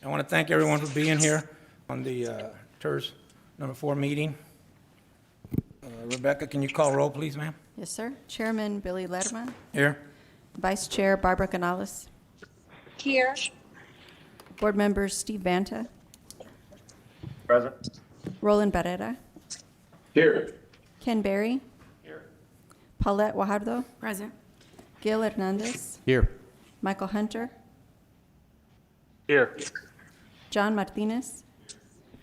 I want to thank everyone for being here on the TIRZ number 4 meeting. Rebecca, can you call roll, please, ma'am? Yes, sir. Chairman Billy Letterman. Here. Vice Chair Barbara Canales. Here. Board members Steve Banta. Present. Roland Barrera. Here. Ken Berry. Here. Paulette Guajardo. Present. Gil Hernandez. Here. Michael Hunter. Here. John Martinez.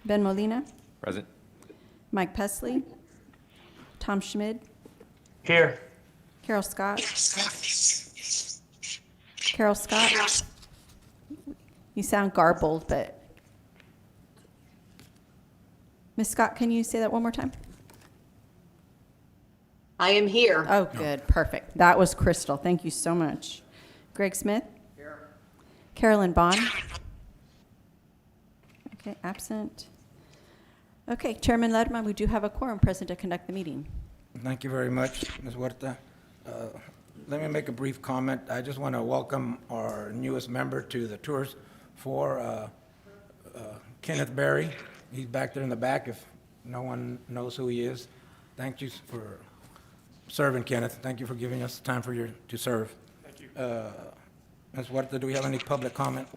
Ben Molina. Present. Mike Pesley. Tom Schmid. Here. Carol Scott. Carol Scott. You sound garbled, but. Ms. Scott, can you say that one more time? I am here. Oh, good, perfect. That was Crystal. Thank you so much. Greg Smith? Here. Carolyn Bond? Okay, absent. Okay, Chairman Letterman, we do have a quorum present to conduct the meeting. Thank you very much, Ms. Huerta. Let me make a brief comment. I just want to welcome our newest member to the TIRZ for Kenneth Berry. He's back there in the back if no one knows who he is. Thank you for serving, Kenneth. Thank you for giving us time to serve. Thank you. Ms. Huerta, do we have any public comment?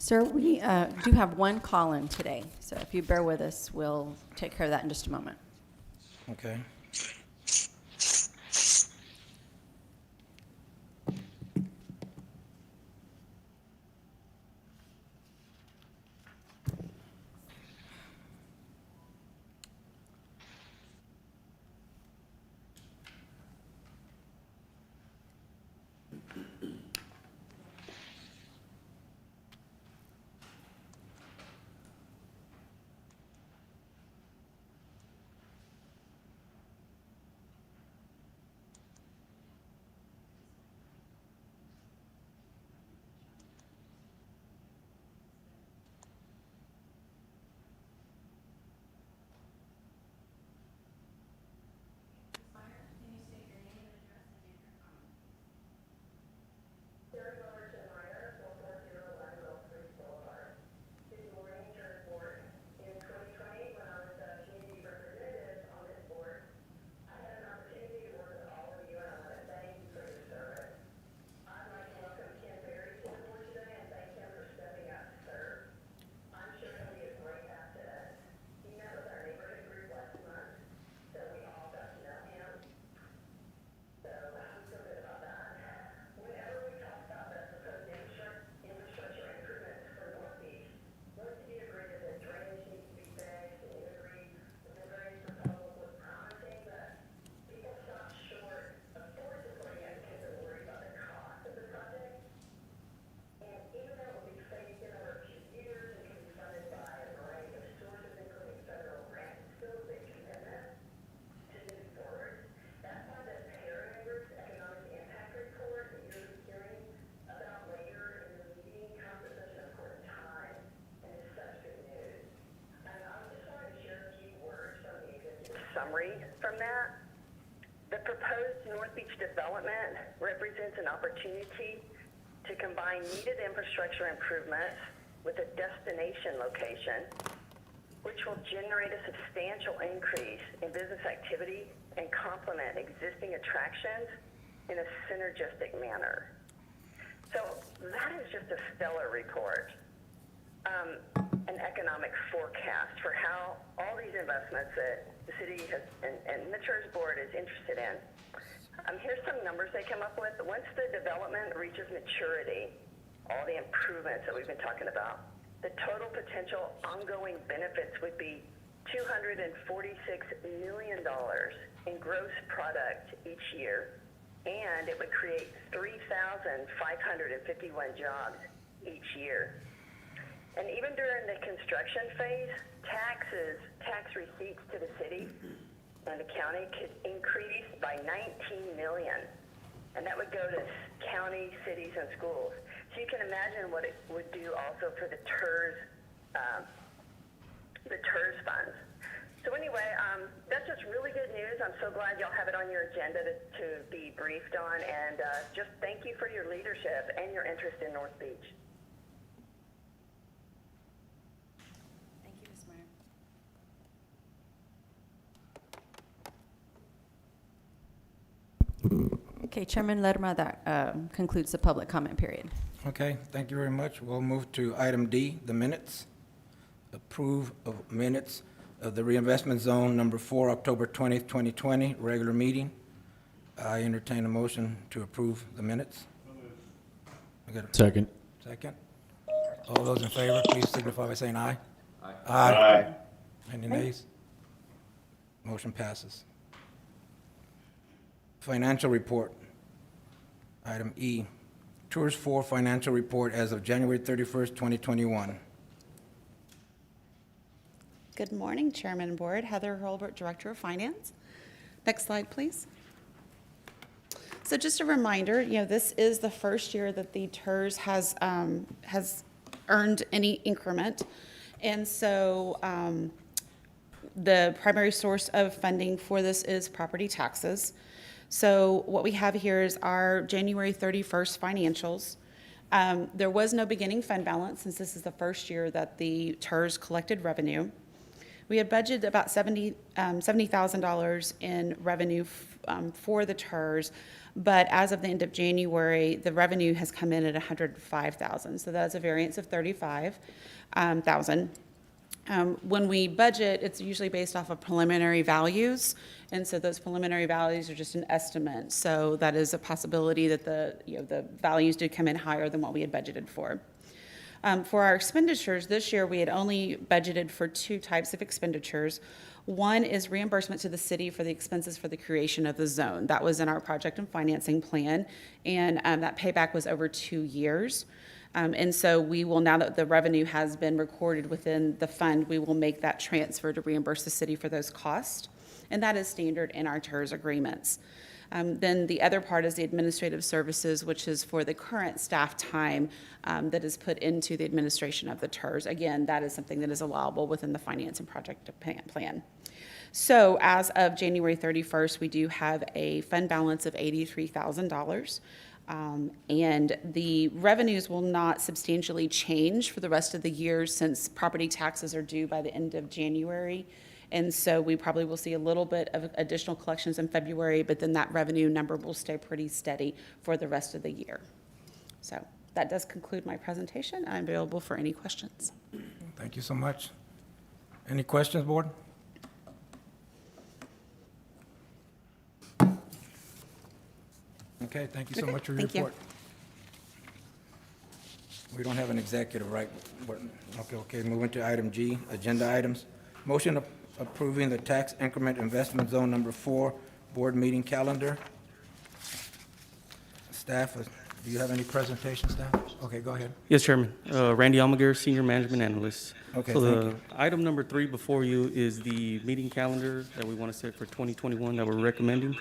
Sir, we do have one call-in today, so if you bear with us, we'll take care of that in just a moment. Okay. Summary from that. The proposed North Beach development represents an opportunity to combine needed infrastructure improvements with a destination location, which will generate a substantial increase in business activity and complement existing attractions in a synergistic manner. So that is just a stellar report. An economic forecast for how all these investments that the city has and the TIRZ board is interested in. Here's some numbers they come up with. Once the development reaches maturity, all the improvements that we've been talking about, the total potential ongoing benefits would be $246 million in gross product each year, and it would create 3,551 jobs each year. And even during the construction phase, tax receipts to the city and the county could increase by $19 million. And that would go to county, cities, and schools. So you can imagine what it would do also for the TIRZ funds. So anyway, that's just really good news. I'm so glad y'all have it on your agenda to be briefed on. And just thank you for your leadership and your interest in North Beach. Okay, Chairman Lerma, that concludes the public comment period. Okay, thank you very much. We'll move to item D, the minutes. Approve of minutes of the reinvestment zone number 4, October 20th, 2020, regular meeting. I entertain a motion to approve the minutes. I got a Second. second. All those in favor, please signify by saying aye. Aye. Any nays? Motion passes. Financial report. Item E, TIRZ 4 financial report as of January 31st, 2021. Good morning, Chairman and Board. Heather Hurlbert, Director of Finance. Next slide, please. So just a reminder, this is the first year that the TIRZ has earned any increment. And so the primary source of funding for this is property taxes. So what we have here is our January 31st financials. There was no beginning fund balance since this is the first year that the TIRZ collected revenue. We had budgeted about $70,000 in revenue for the TIRZ, but as of the end of January, the revenue has come in at $105,000. So that's a variance of $35,000. When we budget, it's usually based off of preliminary values, and so those preliminary values are just an estimate. So that is a possibility that the values did come in higher than what we had budgeted for. For our expenditures this year, we had only budgeted for 2 types of expenditures. One is reimbursement to the city for the expenses for the creation of the zone. That was in our project and financing plan, and that payback was over 2 years. And so we will, now that the revenue has been recorded within the fund, we will make that transfer to reimburse the city for those costs. And that is standard in our TIRZ agreements. Then the other part is the administrative services, which is for the current staff time that is put into the administration of the TIRZ. Again, that is something that is allowable within the finance and project plan. So as of January 31st, we do have a fund balance of $83,000. And the revenues will not substantially change for the rest of the year since property taxes are due by the end of January. And so we probably will see a little bit of additional collections in February, but then that revenue number will stay pretty steady for the rest of the year. So that does conclude my presentation. I'm available for any questions. Thank you so much. Any questions, Board? Okay, thank you so Okay, much for your thank you. report. We don't have an executive, right? Okay, moving to item G, agenda items. Motion approving the tax increment investment zone number 4 board meeting calendar. Staff, do you have any presentation, staff? Okay, go ahead. Yes, Chairman. Randy Almaguer, Senior Management Analyst. Okay, So thank the you. item number 3 before you is the meeting calendar that we want to set for 2021 that we're recommending.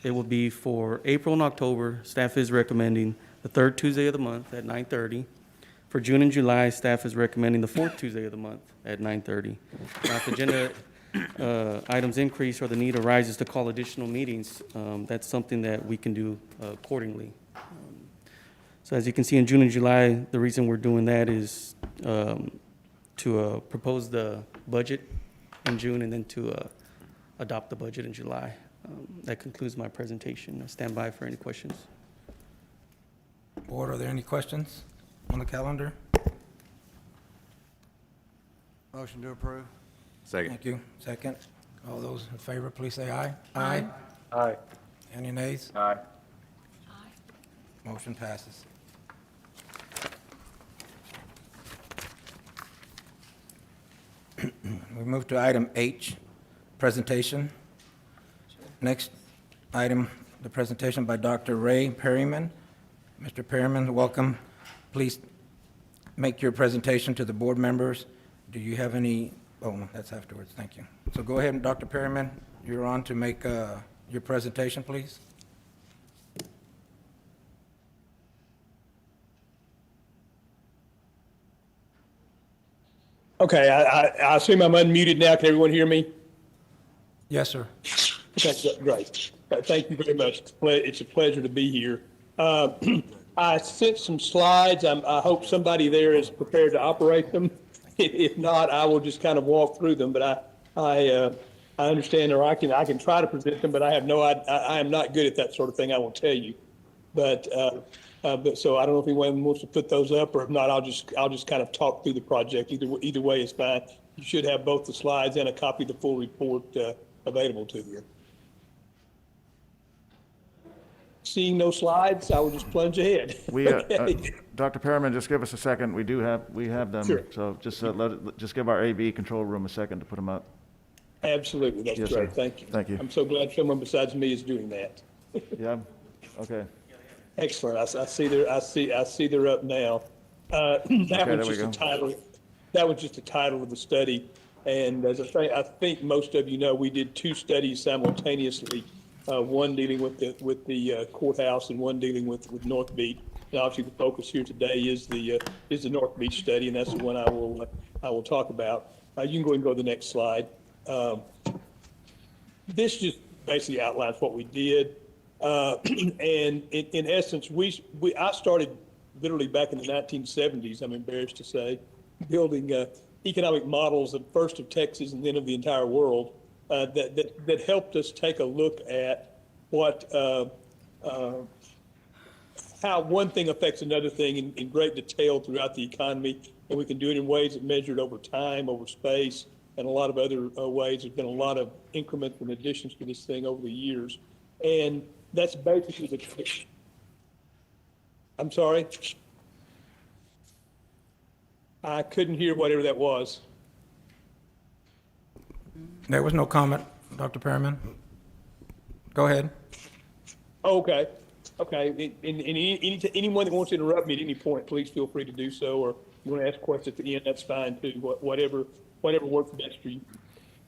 It will be for April and October. Staff is recommending the 3rd Tuesday of the month at 9:30. For June and July, staff is recommending the 4th Tuesday of the month at 9:30. Now, if agenda items increase or the need arises to call additional meetings, that's something that we can do accordingly. So as you can see in June and July, the reason we're doing that is to propose the budget in June and then to adopt the budget in July. That concludes my presentation. I stand by for any questions. Board, are there any questions on the calendar? Motion to approve. Second. Thank you. Second. All those in favor, please say aye. Aye. Any nays? Aye. Motion passes. We move to item H, presentation. Next item, the presentation by Dr. Ray Perryman. Mr. Perryman, welcome. Please make your presentation to the board members. Do you have any, oh, no, that's afterwards, thank you. So go ahead, Dr. Perryman, you're on to make your presentation, please. Okay, I assume I'm unmuted now. Can everyone hear me? Yes, sir. Okay, great. Thank you very much. It's a pleasure to be here. I sent some slides. I hope somebody there is prepared to operate them. If not, I will just kind of walk through them. But I I understand, or I can try to present them, but I have no, I am not good at that sort of thing, I will tell you. But so I don't know if anyone wants to put those up, or if not, I'll just kind of talk through the project. Either way is fine. You should have both the slides and a copy of the full report available to you. Seeing no slides, I will just plunge ahead. Okay. Dr. Perriman, just give us a second. We have them. Sure. So just give our AV control room a second to put them up. Absolutely, that's Yes, great. sir. Thank you. Thank you. I'm so glad someone besides me is doing that. Yeah? Okay. Excellent. I see they're up now. That there was we just the go. title. That was just the title of the study. And as I say, I think most of you know, we did two studies simultaneously. One dealing with the courthouse and one dealing with North Beach. And obviously, the focus here today is the North Beach study, and that's the one I will talk about. You can go ahead and go to the next slide. This just basically outlines what we did. And in essence, I started literally back in the 1970s, I'm embarrassed to say, building economic models at first of Texas and then of the entire world that helped us take a look at what how one thing affects another thing in great detail throughout the economy, and we can do it in ways that measured over time, over space, and a lot of other ways. There's been a lot of increments and additions to this thing over the years, and that's basically the. I'm sorry. I couldn't hear whatever that was. There was no comment, Dr. Perriman. Go ahead. Okay. Anyone that wants to interrupt me at any point, please feel free to do so, or you want to ask questions at the end, that's fine too. Whatever works best for you.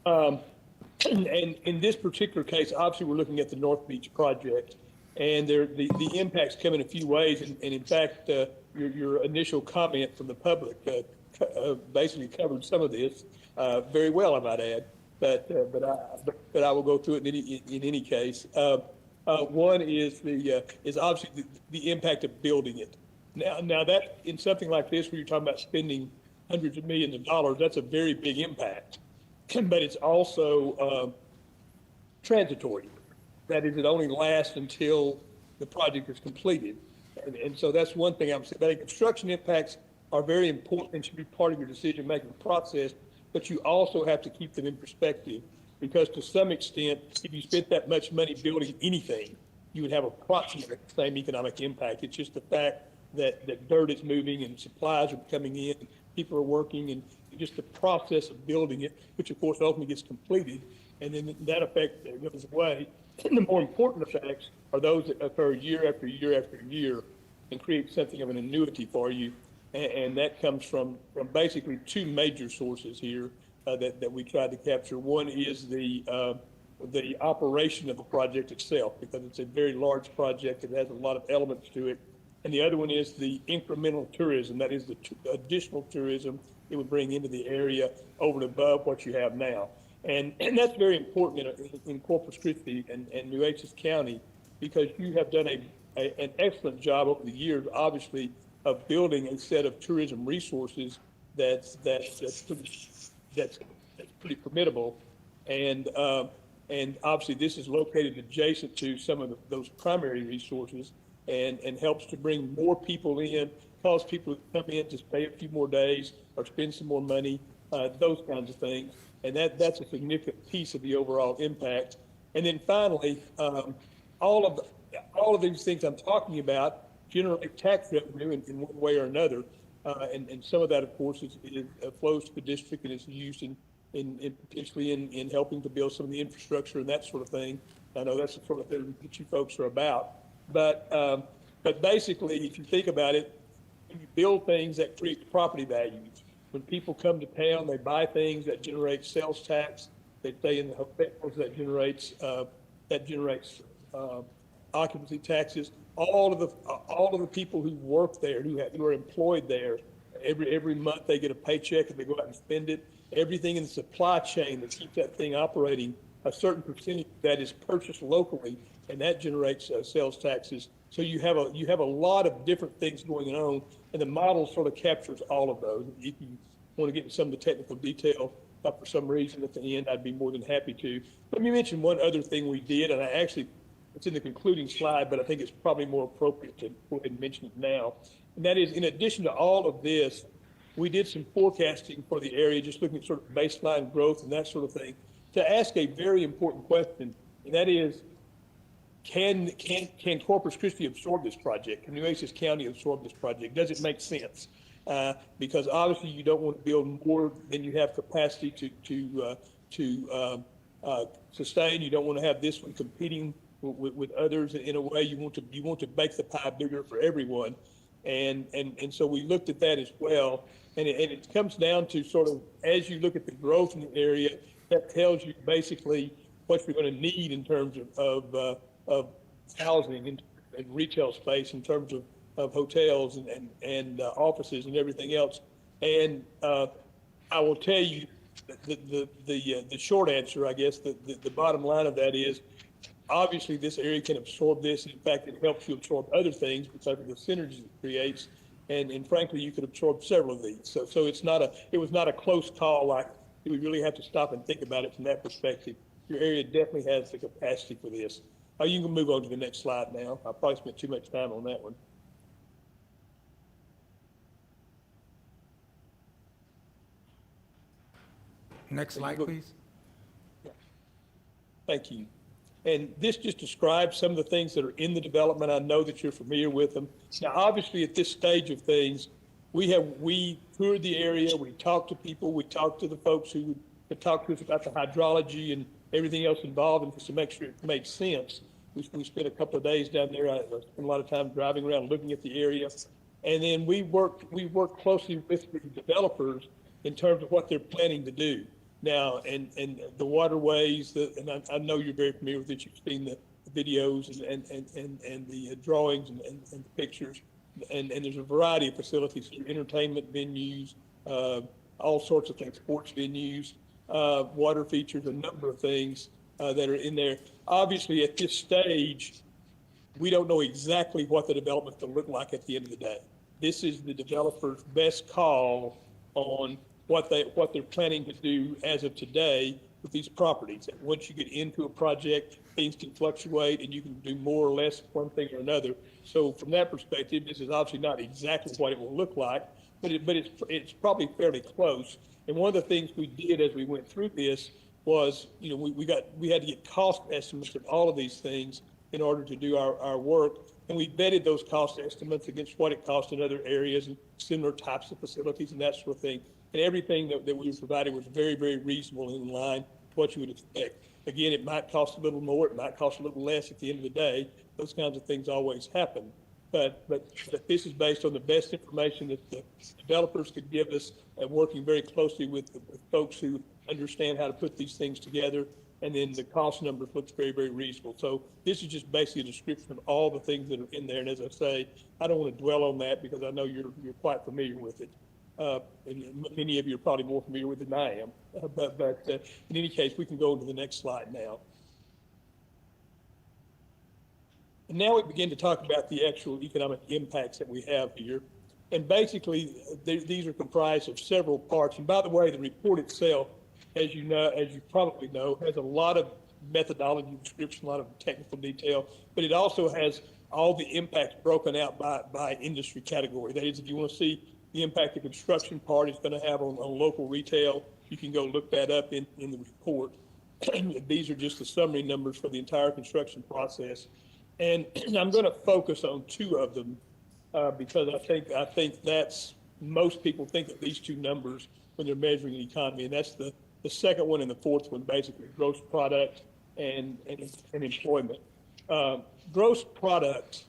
And in this particular case, obviously, we're looking at the North Beach project, and the impacts come in a few ways. And in fact, your initial comment from the public basically covered some of this very well, I might add. But I will go through it in any case. One is obviously the impact of building it. Now that in something like this, where you're talking about spending hundreds of millions of dollars, that's a very big impact. But it's also transitory. That is, it only lasts until the project is completed. And so that's one thing I'm saying. But construction impacts are very important and should be part of your decision-making process, but you also have to keep them in perspective, because to some extent, if you spent that much money building anything, you would have approximately the same economic impact. It's just the fact that dirt is moving and supplies are coming in, people are working, and just the process of building it, which of course ultimately gets completed, and then that effect goes away. And the more important effects are those that occur year after year after year and create something of an annuity for you. And that comes from basically two major sources here that we tried to capture. One is the operation of the project itself, because it's a very large project. It has a lot of elements to it. And the other one is the incremental tourism. That is the additional tourism it would bring into the area over and above what you have now. And that's very important in Corpus Christi and Nueces County, because you have done an excellent job over the years, obviously, of building a set of tourism resources that's pretty formidable. And obviously this is located adjacent to some of those primary resources, and helps to bring more people in, cause people to come in to stay a few more days or spend some more money, those kinds of things. And that's a significant piece of the overall impact. And then finally, all of these things I'm talking about generate tax revenue in one way or another. And some of that, of course, flows to the district and is used in potentially in helping to build some of the infrastructure and that sort of thing. I know that's the sort of thing that you folks are about. But basically, if you think about it, when you build things, that create property values. When people come to town, they buy things, that generates sales tax. They stay in the hotels, that generates occupancy taxes. All of the people who work there, who are employed there, every month they get a paycheck and they go out and spend it. Everything in the supply chain that keeps that thing operating, a certain percentage that is purchased locally, and that generates sales taxes. So you have a lot of different things going on, and the model sort of captures all of those. If you want to get into some of the technical detail, for some reason at the end, I'd be more than happy to. Let me mention one other thing we did, and it's in the concluding slide, but I think it's probably more appropriate to go ahead and mention it now. And that is, in addition to all of this, we did some forecasting for the area, just looking at sort of baseline growth and that sort of thing, to ask a very important question, and that is, can Corpus Christi absorb this project? Can Nueces County absorb this project? Does it make sense? Because obviously you don't want to build more than you have capacity to sustain. You don't want to have this one competing with others in a way. You want to make the pie bigger for everyone, and so we looked at that as well. And it comes down to sort of, as you look at the growth in the area, that tells you basically what you're going to need in terms of housing and retail space, in terms of hotels and offices and everything else. And I will tell you the short answer, I guess, the bottom line of that is, obviously this area can absorb this. In fact, it helps you absorb other things because of the synergies it creates. And frankly, you could absorb several of these. So it was not a close call, like, do we really have to stop and think about it from that perspective? Your area definitely has the capacity for this. You can move on to the next slide now. I probably spent too much time on that one. Next slide, please. Thank you. And this just describes some of the things that are in the development. I know that you're familiar with them. Now, obviously, at this stage of things, we toured the area, we talked to people, we talked to the folks who would talk to us about the hydrology and everything else involved, and just to make sure it made sense. We spent a couple of days down there. I spent a lot of time driving around, looking at the area. And then we worked closely with the developers in terms of what they're planning to do. Now, and the waterways, and I know you're very familiar with it. You've seen the videos and the drawings and the pictures. And there's a variety of facilities, entertainment venues, all sorts of things, sports venues, water features, a number of things that are in there. Obviously, at this stage, we don't know exactly what the development will look like at the end of the day. This is the developer's best call on what they're planning to do as of today with these properties. And once you get into a project, things can fluctuate and you can do more or less one thing or another. So from that perspective, this is obviously not exactly what it will look like, but it's probably fairly close. And one of the things we did as we went through this was, we had to get cost estimates of all of these things in order to do our work. And we vetted those cost estimates against what it cost in other areas and similar types of facilities and that sort of thing. And everything that we were providing was very, very reasonable and in line with what you would expect. Again, it might cost a little more, it might cost a little less at the end of the day. Those kinds of things always happen. But this is based on the best information that the developers could give us, and working very closely with folks who understand how to put these things together. And then the cost numbers looks very, very reasonable. So this is just basically a description of all the things that are in there. And as I say, I don't want to dwell on that because I know you're quite familiar with it. And many of you are probably more familiar with it than I am. But in any case, we can go to the next slide now. And now we begin to talk about the actual economic impacts that we have here. And basically, these are comprised of several parts. And by the way, the report itself, as you probably know, has a lot of methodology description, a lot of technical detail, but it also has all the impacts broken out by industry category. That is, if you want to see the impact the construction part is going to have on local retail, you can go look that up in the report. These are just the summary numbers for the entire construction process. And I'm going to focus on two of them because I think that's, most people think of these two numbers when they're measuring the economy, and that's the second one and the fourth one, basically, gross product and employment. Gross product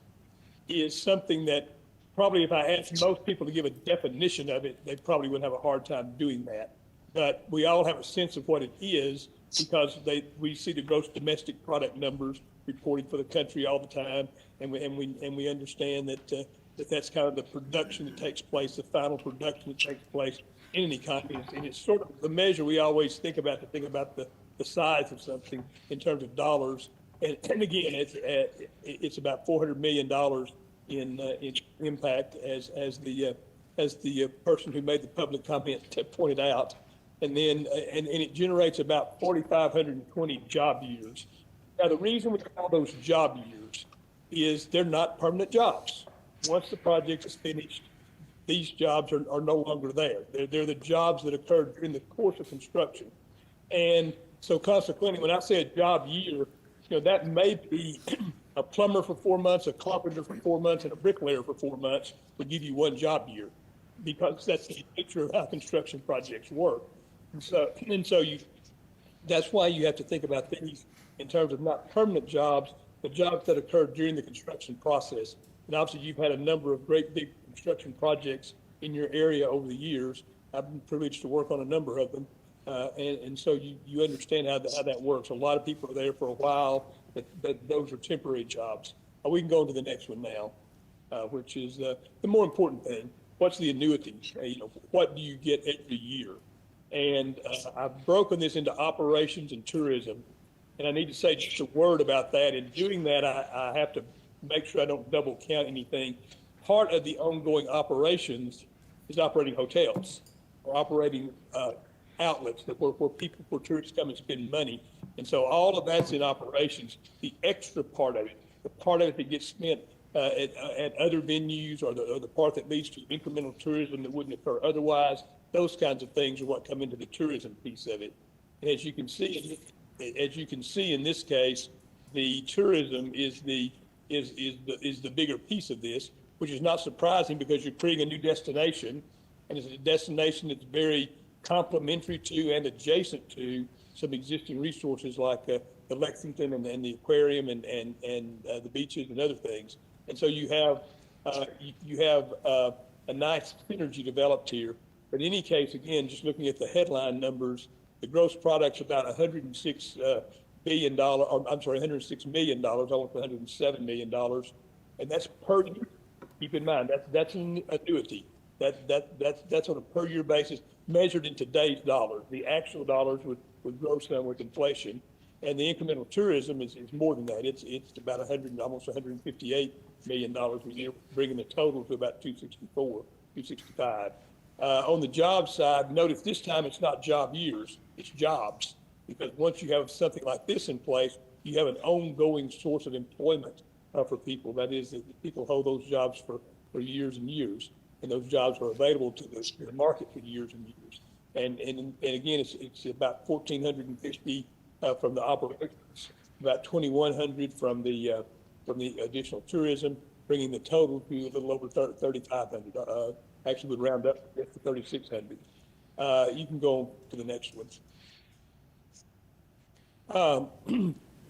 is something that probably if I asked most people to give a definition of it, they probably would have a hard time doing that. But we all have a sense of what it is because we see the gross domestic product numbers reported for the country all the time, and we understand that that's kind of the production that takes place, the final production that takes place in an economy, and it's sort of the measure we always think about to think about the size of something in terms of dollars. And again, it's about $400 million in impact, as the person who made the public comment pointed out. and then, and it generates about 4,520 job years. Now, the reason we call those job years is they're not permanent jobs. Once the project is finished, these jobs are no longer there. They're the jobs that occurred during the course of construction. And so consequently, when I say a job year, that may be a plumber for 4 months, a carpenter for 4 months, and a bricklayer for 4 months would give you one job year, because that's the nature of how construction projects work. And so that's why you have to think about these in terms of not permanent jobs, but jobs that occurred during the construction process. And obviously, you've had a number of great big construction projects in your area over the years. I've been privileged to work on a number of them. And so you understand how that works. A lot of people are there for a while, but those are temporary jobs. We can go on to the next one now, which is the more important thing. What's the annuity? What do you get every year? And I've broken this into operations and tourism. And I need to say just a word about that. In doing that, I have to make sure I don't double count anything. Part of the ongoing operations is operating hotels or operating outlets where tourists come and spend money. And so all of that's in operations. The extra part of it, the part of it that gets spent at other venues, or the part that leads to incremental tourism that wouldn't occur otherwise, those kinds of things are what come into the tourism piece of it. And as you can see in this case, the tourism is the bigger piece of this, which is not surprising because you're creating a new destination, and it's a destination that's very complementary to and adjacent to some existing resources like the Lexington and the aquarium and the beaches and other things. And so you have a nice synergy developed here. But in any case, again, just looking at the headline numbers, the gross product's about $106 million, $106 million, almost $107 million, and that's per year. Keep in mind that's an annuity. That's on a per year basis measured in today's dollars. The actual dollars would grow some with inflation, and the incremental tourism is more than that. It's about almost $158 million a year, bringing the total to about 265. On the job side, notice this time it's not job years, it's jobs. Because once you have something like this in place, you have an ongoing source of employment for people. That is, that people hold those jobs for years and years, and those jobs are available to the market for years and years. And again, it's about 1,450 from the operations, about 2,100 from the additional tourism, bringing the total to a little over 3,500. Actually, would round up to 3,600. You can go on to the next one.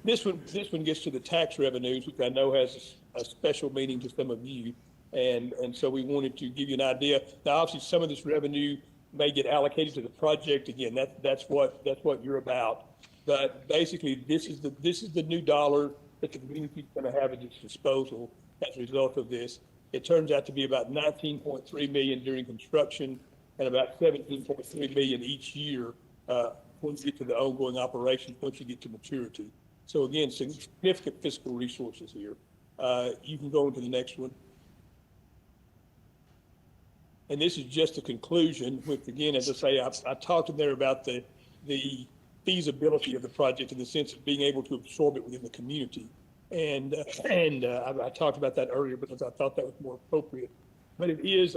This one gets to the tax revenues, which I know has a special meaning to some of you, and so we wanted to give you an idea. Now, obviously, some of this revenue may get allocated to the project. Again, that's what you're about. But basically, this is the new dollar that the community is going to have at its disposal as a result of this. It turns out to be about $19.3 million during construction and about $17.3 million each year once you get to the ongoing operation, once you get to maturity. So again, significant fiscal resources here. You can go into the next one. And this is just a conclusion, which again, as I say, I talked in there about the feasibility of the project in the sense of being able to absorb it within the community. And I talked about that earlier because I thought that was more appropriate. But it is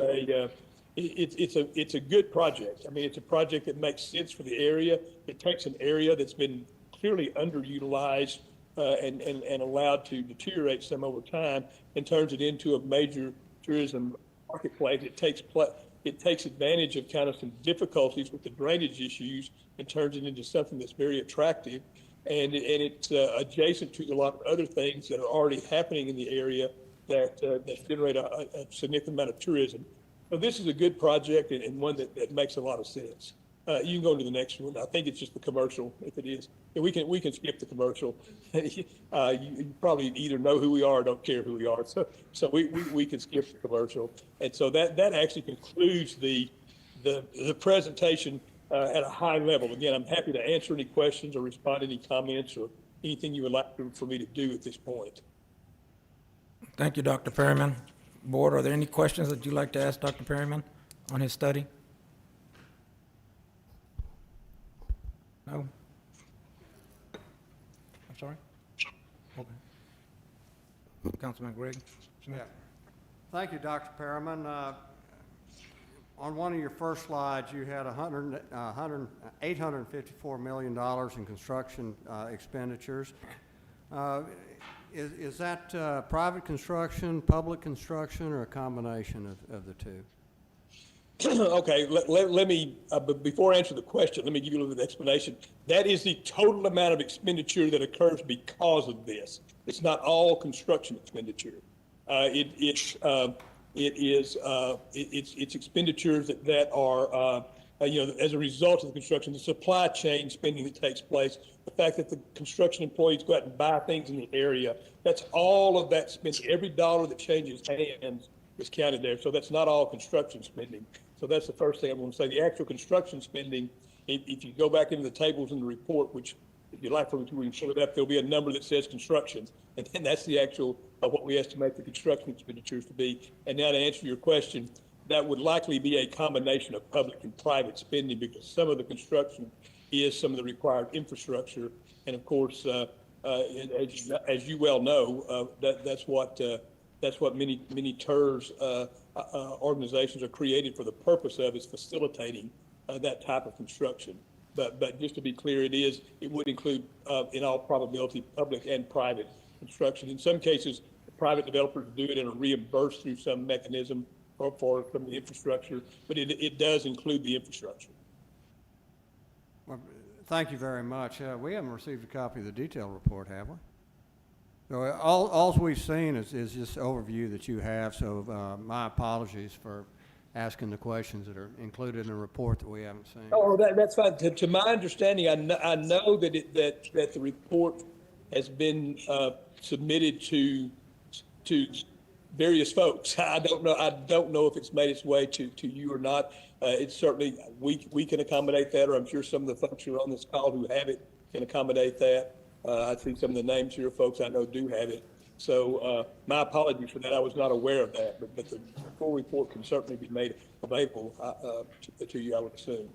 it's a good project. I mean, it's a project that makes sense for the area. It takes an area that's been clearly underutilized and allowed to deteriorate some over time and turns it into a major tourism marketplace. It takes advantage of kind of some difficulties with the drainage issues and turns it into something that's very attractive. And it's adjacent to a lot of other things that are already happening in the area that generate a significant amount of tourism. So this is a good project and one that makes a lot of sense. You can go to the next one. I think it's just the commercial, if it is. And we can skip the commercial. You probably either know who we are or don't care who we are. So we can skip the commercial. And so that actually concludes the presentation at a high level. Again, I'm happy to answer any questions or respond to any comments or anything you would like for me to do at this point. Thank you, Dr. Perryman. Board, are there any questions that you'd like to ask Dr. Perryman on his study? No? I'm sorry? Okay. Councilman Grigg? Smith? Yeah. Thank you, Dr. Perriman. On one of your first slides, you had $854 million in construction expenditures. Is that private construction, public construction, or a combination of the two? Okay, let me, but before I answer the question, let me give you a little bit of explanation. That is the total amount of expenditure that occurs because of this. It's not all construction expenditure. It's expenditures that are, as a result of the construction, the supply chain spending that takes place, the fact that the construction employees go out and buy things in the area, that's all of that spending. Every dollar that changes hands is counted there. So that's not all construction spending. So that's the first thing I want to say. The actual construction spending, if you go back into the tables in the report, which if you'd like for me to, we can pull it up, there'll be a number that says construction. And then that's the actual, what we estimate the construction expenditures to be. And now to answer your question, that would likely be a combination of public and private spending because some of the construction is some of the required infrastructure. And of course, as you well know, that's what many TIRZ organizations are created for the purpose of, is facilitating that type of construction. But just to be clear, it would include, in all probability, public and private construction. In some cases, private developers do it and are reimbursed through some mechanism for some of the infrastructure, but it does include the infrastructure. Well, thank you very much. We haven't received a copy of the detailed report, have we? So all we've seen is just overview that you have, so my apologies for asking the questions that are included in the report that we haven't seen. Oh, that's fine. To my understanding, I know that that the report has been submitted to various folks. I don't know if it's made its way to you or not. It's certainly, we can accommodate that, or I'm sure some of the folks who are on this call who have it can accommodate that. I see some of the names here, folks I know do have it. So my apologies for that. I was not aware of that, but the full report can certainly be made available to you, I would assume.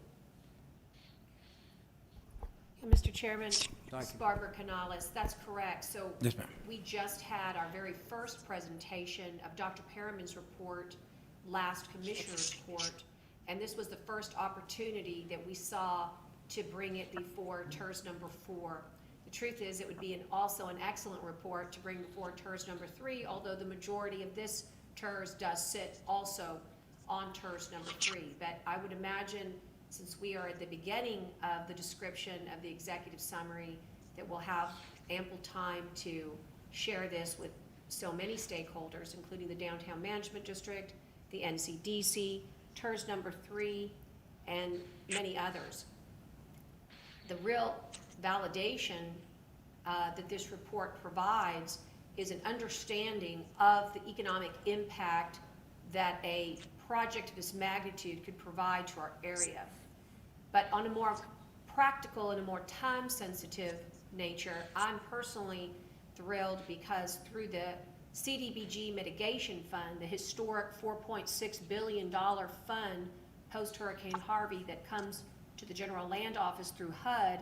Mr. Chairman, Thank you. Barbara Canales, that's correct. So Yes, ma'am. we just had our very first presentation of Dr. Perriman's report, last commissioner's report, and this was the first opportunity that we saw to bring it before TIRZ number 4. The truth is, it would be also an excellent report to bring before TIRZ number 3, although the majority of this TIRZ does sit also on TIRZ number 3. But I would imagine, since we are at the beginning of the description of the executive summary, that we'll have ample time to share this with so many stakeholders, including the Downtown Management District, the NCDC, TIRZ number 3, and many others. The real validation that this report provides is an understanding of the economic impact that a project of this magnitude could provide to our area. But on a more practical and a more time-sensitive nature, I'm personally thrilled because through the CDBG Mitigation Fund, the historic $4.6 billion fund post-Hurricane Harvey that comes to the General Land Office through HUD,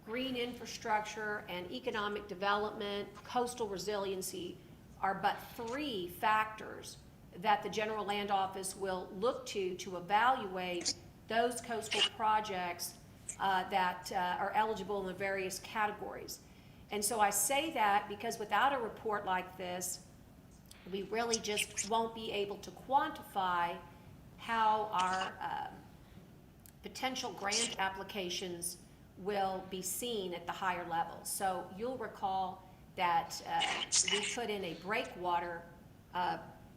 green infrastructure and economic development, coastal resiliency are but 3 factors that the General Land Office will look to evaluate those coastal projects that are eligible in the various categories. And so I say that because without a report like this, we really just won't be able to quantify how our potential grant applications will be seen at the higher levels. So you'll recall that we put in a breakwater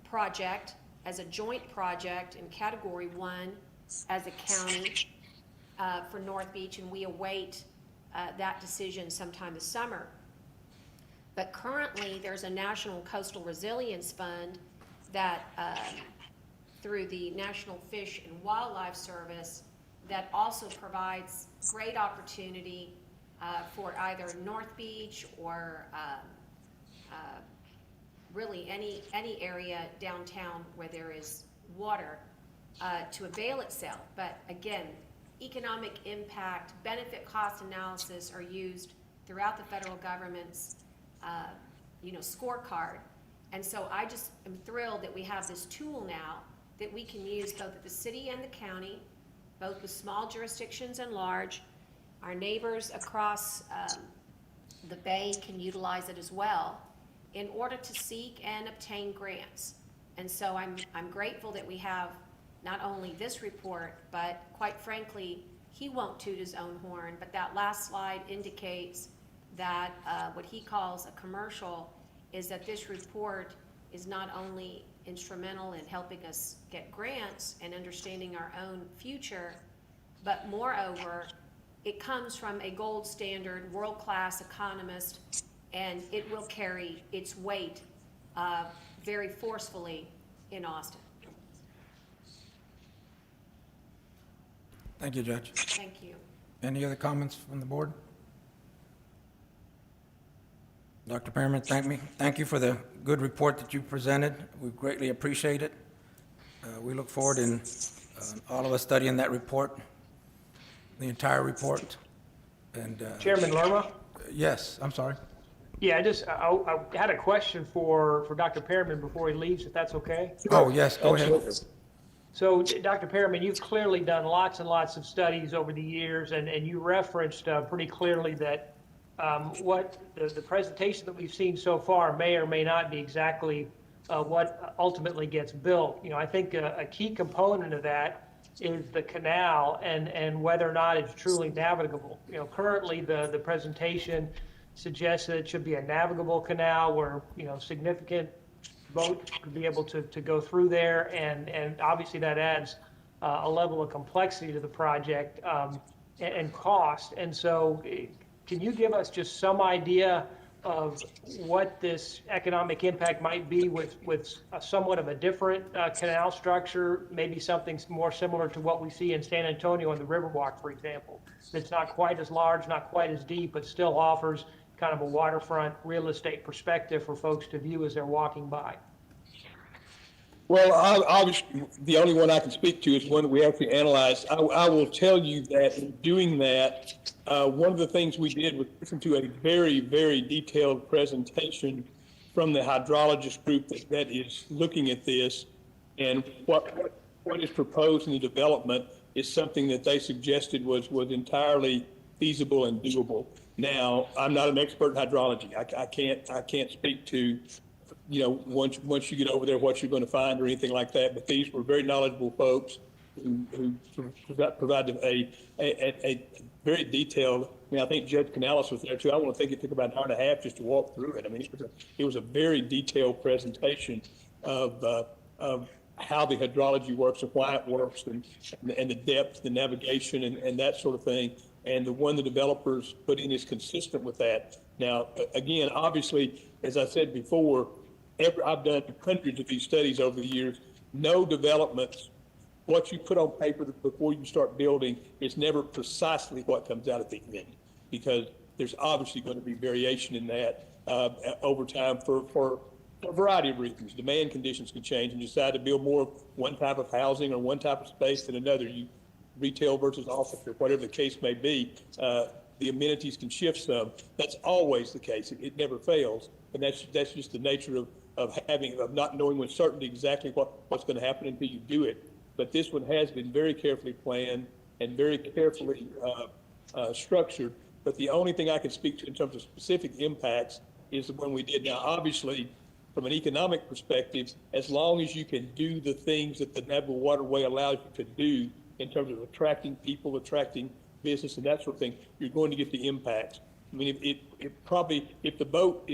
project as a joint project in Category 1 as a county for North Beach, and we await that decision sometime this summer. But currently, there's a National Coastal Resilience Fund that, through the National Fish and Wildlife Service, that also provides great opportunity for either North Beach or really any area downtown where there is water to avail itself. But again, economic impact, benefit cost analysis are used throughout the federal government's, scorecard. And so I just am thrilled that we have this tool now that we can use both at the city and the county, both with small jurisdictions and large. Our neighbors across the bay can utilize it as well in order to seek and obtain grants. And so I'm grateful that we have not only this report, but quite frankly, he won't toot his own horn, but that last slide indicates that what he calls a commercial is that this report is not only instrumental in helping us get grants and understanding our own future, but moreover, it comes from a gold standard, world-class economist, and it will carry its weight very forcefully in Austin. Thank you, Judge. Thank you. Any other comments from the board? Dr. Perriman, thank you for the good report that you presented. We greatly appreciate it. We look forward in all of us studying that report, the entire report. And Chairman Lerma? yes, I'm sorry. Yeah, I had a question for Dr. Perriman before he leaves, if that's okay. Oh, yes, go ahead. So, Dr. Perriman, you've clearly done lots and lots of studies over the years, and you referenced pretty clearly that what the presentation that we've seen so far may or may not be exactly what ultimately gets built. I think a key component of that is the canal and whether or not it's truly navigable. Currently the presentation suggests that it should be a navigable canal where, significant boats could be able to go through there, and obviously that adds a level of complexity to the project and cost. And so can you give us just some idea of what this economic impact might be with somewhat of a different canal structure, maybe something more similar to what we see in San Antonio on the Riverwalk, for example? It's not quite as large, not quite as deep, but still offers kind of a waterfront real estate perspective for folks to view as they're walking by. Well, obviously, the only one I can speak to is one that we actually analyzed. I will tell you that in doing that, one of the things we did was listen to a very, very detailed presentation from the hydrologist group that is looking at this, and what is proposed in the development is something that they suggested was entirely feasible and doable. Now, I'm not an expert in hydrology. I can't speak to, once you get over there, what you're going to find or anything like that. But these were very knowledgeable folks who provided a very detailed. I think Judge Canales was there too. I want to think it took about an hour and a half just to walk through it. It was a very detailed presentation of how the hydrology works and why it works, and the depth, the navigation, and that sort of thing. And the one the developers put in is consistent with that. Now, again, obviously, as I said before, I've done hundreds of these studies over the years. No developments, what you put on paper before you start building is never precisely what comes out at the end, because there's obviously going to be variation in that over time for a variety of reasons. Demand conditions can change, and you decide to build more of one type of housing or one type of space than another. Retail versus office, or whatever the case may be, the amenities can shift some. That's always the case. It never fails, and that's just the nature of not knowing with certainty exactly what's going to happen until you do it. But this one has been very carefully planned and very carefully structured. But the only thing I can speak to in terms of specific impacts is the one we did. Now, obviously, from an economic perspective, as long as you can do the things that the navigable waterway allows you to do, in terms of attracting people, attracting business, and that sort of thing, you're going to get the impacts. If a boat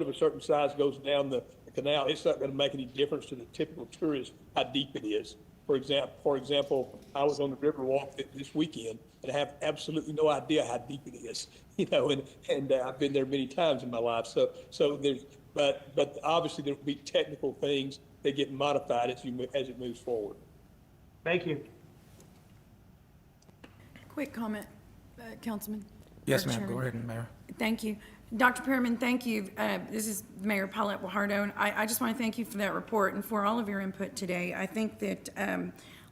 of a certain size goes down the canal, it's not going to make any difference to the typical tourist how deep it is. For example, I was on the Riverwalk this weekend, and I have absolutely no idea how deep it is. And I've been there many times in my life. But obviously there will be technical things that get modified as it moves forward. Thank you. Quick comment, Councilman. Yes, or ma'am, Chairman. go ahead, Mayor. Thank you. Dr. Perriman, thank you. This is Mayor Paulette Guajardo, and I just want to thank you for that report and for all of your input today. I think that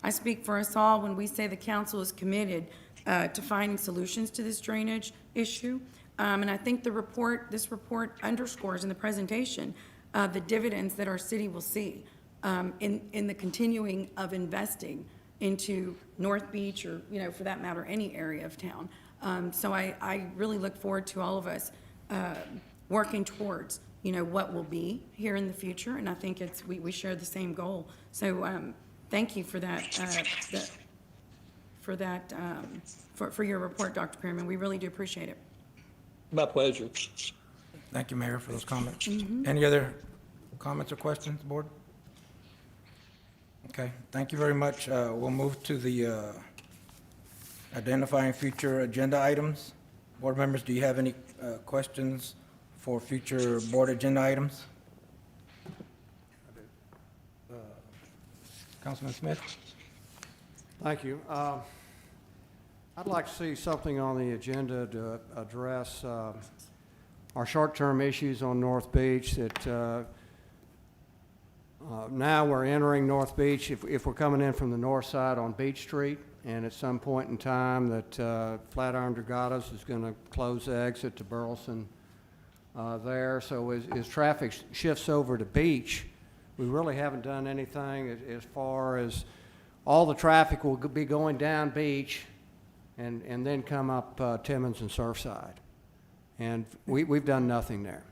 I speak for us all when we say the council is committed to finding solutions to this drainage issue. And I think this report underscores in the presentation the dividends that our city will see in the continuing of investing into North Beach or, for that matter, any area of town. So I really look forward to all of us working towards, what will be here in the future. And I think we share the same goal. So thank you for that, for your report, Dr. Perryman. We really do appreciate it. My pleasure. Thank you, Mayor, for those comments. Any other comments or questions, board? Okay, thank you very much. We'll move to the identifying future agenda items. Board members, do you have any questions for future board agenda items? Councilman Smith? Thank you. I'd like to see something on the agenda to address our short-term issues on North Beach that now we're entering North Beach, if we're coming in from the north side on Beach Street, and at some point in time that Flatiron Dragados is going to close the exit to Burleson there. So as traffic shifts over to Beach, we really haven't done anything as far as all the traffic will be going down Beach and then come up Timmins and Surfside. And we've done nothing there,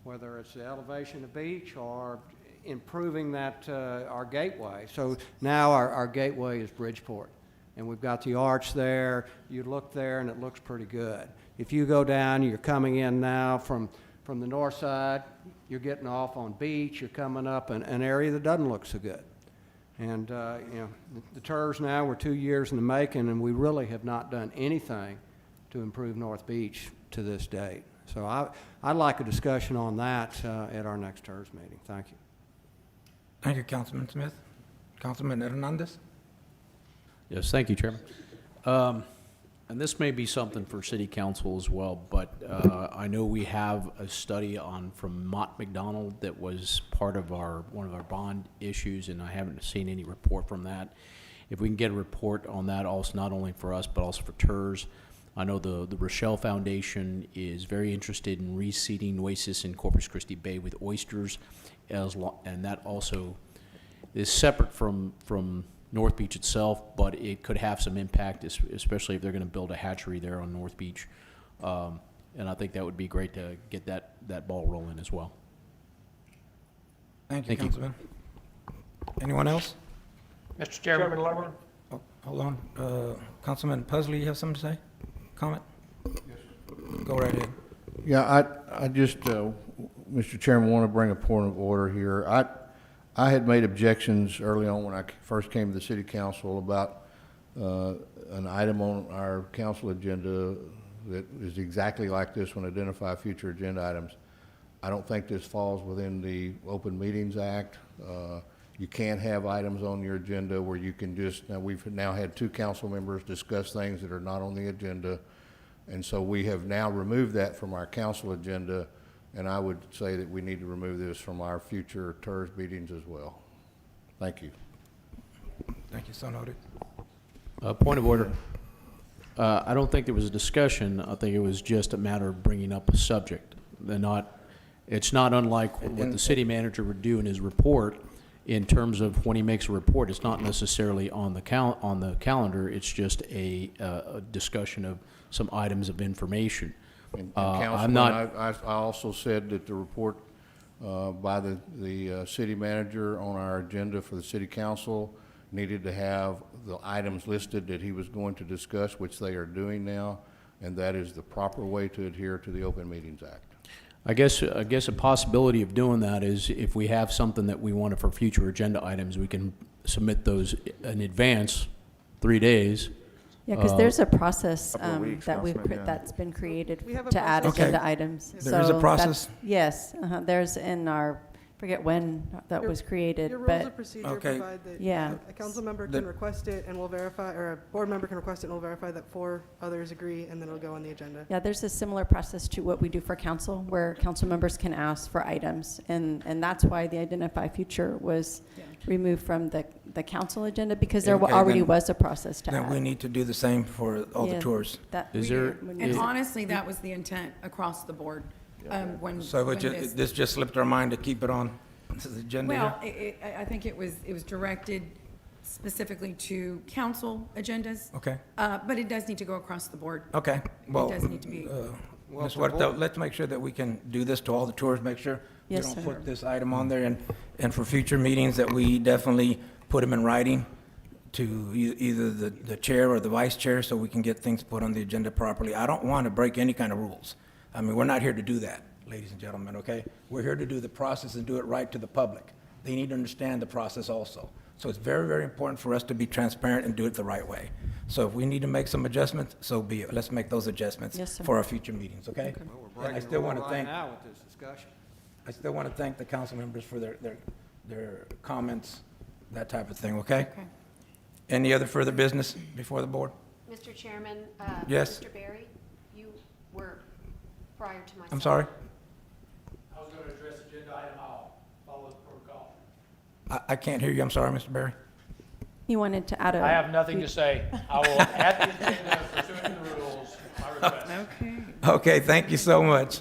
whether it's the elevation of Beach or improving that our gateway. So now our gateway is Bridgeport, and we've got the arch there. You look there and it looks pretty good. If you go down, you're coming in now from the north side, you're getting off on Beach, you're coming up an area that doesn't look so good. And the TIRZ now, we're 2 years in the making, and we really have not done anything to improve North Beach to this date. So I'd like a discussion on that at our next TIRZ meeting. Thank you. Thank you, Councilman Smith. Councilman Hernandez? Yes, thank you, Chairman. And this may be something for City Council as well, but I know we have a study from Mott McDonald that was part of one of our bond issues, and I haven't seen any report from that. If we can get a report on that also, not only for us, but also for TIRZ. I know the Rochelle Foundation is very interested in reseeding oasis in Corpus Christi Bay with oysters, and that also is separate from North Beach itself, but it could have some impact, especially if they're going to build a hatchery there on North Beach. And I think that would be great to get that ball rolling as well. Thank you, Councilman. Anyone else? Mr. Chairman Lumber? Oh, hold on. Councilman Pusley, you have something to say? Comment? Yes. Go right ahead. Yeah, I just, Mr. Chairman, want to bring a point of order here. I had made objections early on when I first came to the City Council about an item on our council agenda that is exactly like this one, identify future agenda items. I don't think this falls within the Open Meetings Act. You can't have items on your agenda where you can we've now had 2 council members discuss things that are not on the agenda. And so we have now removed that from our council agenda, and I would say that we need to remove this from our future TIRZ meetings as well. Thank you. Thank you, so noted. Point of order. I don't think there was a discussion. I think it was just a matter of bringing up a subject. It's not unlike what the city manager would do in his report in terms of when he makes a report. It's not necessarily on the calendar. It's just a discussion of some items of information. And Councilman, I also said that the report by the city manager on our agenda for the city council needed to have the items listed that he was going to discuss, which they are doing now, and that is the proper way to adhere to the Open Meetings Act. I guess a possibility of doing that is if we have something that we want for future agenda items, we can submit those in advance, 3 days. Yeah, because there's a process Couple of weeks, Councilman, yeah. that's been created We have a to add process. agenda Okay. items. There is a process? Yes, there's in our forget when that was created, Your rules of but procedure Okay. provide that Yeah. a council member The- can request it and we'll verify, or a board member can request it and we'll verify that 4 others agree, and then it'll go on the agenda. yeah, there's a similar process to what we do for council, where council members can ask for items. And that's why the Identify Future was removed from the council agenda, because there Okay, already then- was a process to Then we add. need to do the same for all the Yeah, tours. that- Is there- when And we- honestly, that was the intent across the board, So when this just slipped our mind to keep it on the agenda here? Well, I think it was directed specifically to council agendas. Okay, But it does need to go across the board. okay. Well, does need to be- Ms. Huerta, let's make sure that we can do this to all the tours, make sure we Yes, don't sir. put this item on there, and for future meetings, that we definitely put them in writing to either the chair or the vice chair, so we can get things put on the agenda properly. I don't want to break any kind of rules. I mean, we're not here to do that, ladies and gentlemen, okay? We're here to do the process and do it right to the public. They need to understand the process also. So it's very, very important for us to be transparent and do it the right way. So if we need to make some adjustments, so be it. Let's make those adjustments Yes, sir. for our future meetings, okay? Well, we're And I breaking the still rule want to right thank, now with this discussion. I still want to thank the council members for their comments, that type of thing, okay? Okay. Any other further business before the board? Mr. Chairman? Yes. Mr. Barry, you were prior to myself. I'm sorry? I was going to address agenda item, I'll follow the protocol. I can't hear you, I'm sorry, Mr. Barry. He wanted to add a. I have nothing to say. I will add the agenda pursuant to the rules, my request. Okay. Okay, thank you so much.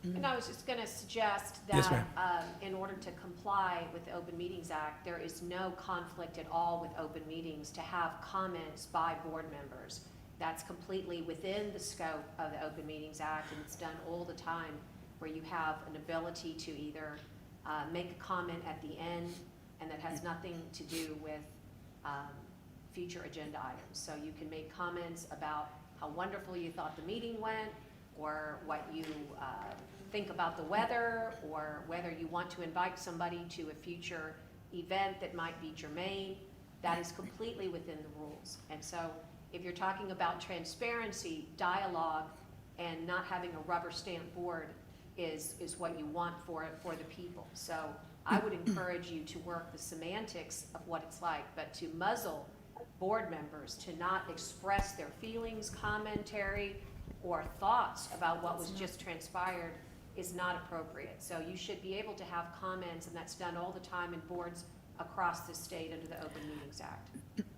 And I was just going to suggest Yes, that ma'am. in order to comply with the Open Meetings Act, there is no conflict at all with open meetings to have comments by board members. That's completely within the scope of the Open Meetings Act, and it's done all the time, where you have an ability to either make a comment at the end, and that has nothing to do with future agenda items. So you can make comments about how wonderful you thought the meeting went, or what you think about the weather, or whether you want to invite somebody to a future event that might be germane. That is completely within the rules. And so if you're talking about transparency, dialogue, and not having a rubber stamp board is what you want for the people. So I would encourage you to work the semantics of what it's like, but to muzzle board members to not express their feelings, commentary, or thoughts about what was just transpired is not appropriate. So you should be able to have comments, and that's done all the time in boards across the state under the Open Meetings Act.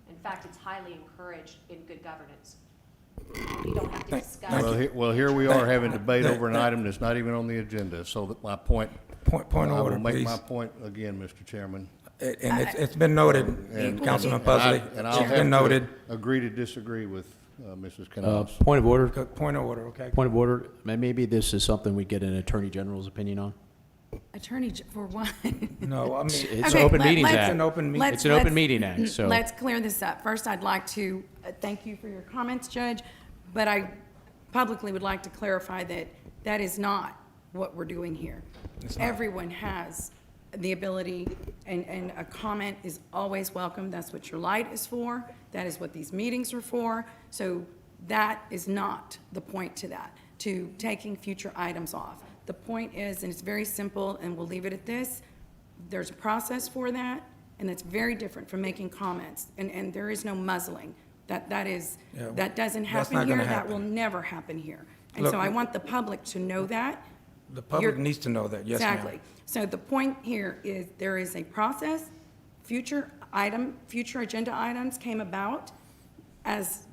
In fact, it's highly encouraged in good governance. You don't have to discuss. Well, here we are having debate over an item that's not even on the agenda, so that my point. Point of I order, will make please. my point again, Mr. Chairman. And it's been noted, Councilman Pusley. And I'll It's have been noted. to agree to disagree with Mrs. Canales. Point of order, Point of order, okay? point of order. Maybe this is something we get an Attorney General's opinion on? For what? No, I mean, It's Okay, Open let- Meetings let's- Act. It's an open meeting. It's an Open Meeting Act, so. Let's clear this up. First, I'd like to thank you for your comments, Judge, but I publicly would like to clarify that that is not what we're doing here. It's not. Everyone has the ability, and a comment is always welcome. That's what your light is for. That is what these meetings are for. So that is not the point to that, to taking future items off. The point is, and it's very simple, and we'll leave it at this, there's a process for that, and that's very different from making comments. And there is no muzzling. That doesn't Yeah, happen that's not here. gonna That will happen. never happen here. And Look, so I want the public to know that. The public You're- needs to know that, yes, ma'am. Exactly. So the point here is there is a process. Future agenda items came about as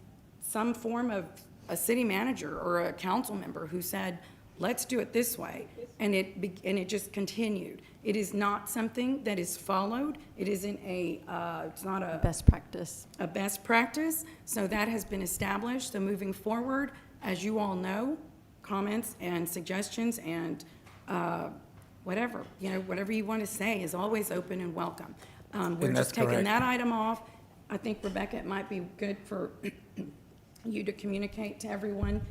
some form of a city manager or a council member who said, let's do it this way. And it just continued. It is not something that is followed. It isn't it's not a Best practice. a best practice, so that has been established. So moving forward, as you all know, comments and suggestions and whatever you want to say is always open and welcome. We're And just that's taking correct. that item off. I think, Rebecca, it might be good for you to communicate to everyone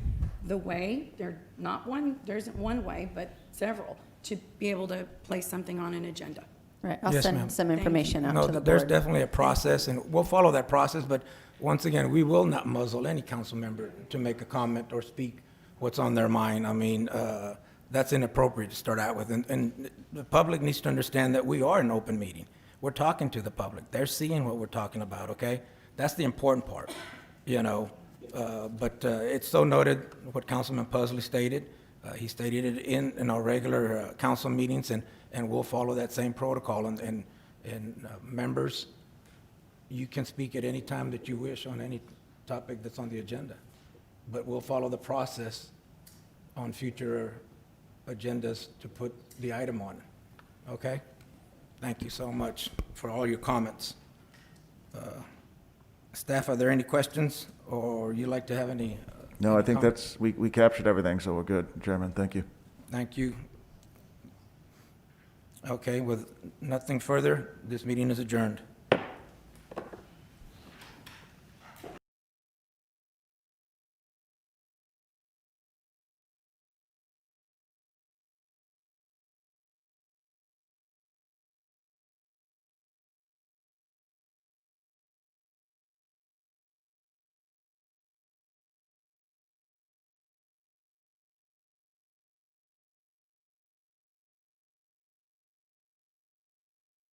the way, there isn't one way, but several, to be able to place something on an agenda. Right, I'll Yes, ma'am. send some Thank information out No, to the there's board. definitely a process, and we'll follow that process, but once again, we will not muzzle any council member to make a comment or speak what's on their mind. I mean, That's inappropriate to start out with. And the public needs to understand that we are an open meeting. We're talking to the public. They're seeing what we're talking about, okay? That's the important part, you know? But it's so noted what Councilman Pusley stated. He stated it in our regular council meetings, and we'll follow that same protocol. And members, you can speak at any time that you wish on any topic that's on the agenda. But we'll follow the process on future agendas to put the item on, okay? Thank you so much for all your comments. Staff, are there any questions, or you like to have any? No, I any think comments? that's, we captured everything, so we're good, Chairman, thank you. Thank you. Okay, with nothing further, this meeting is adjourned.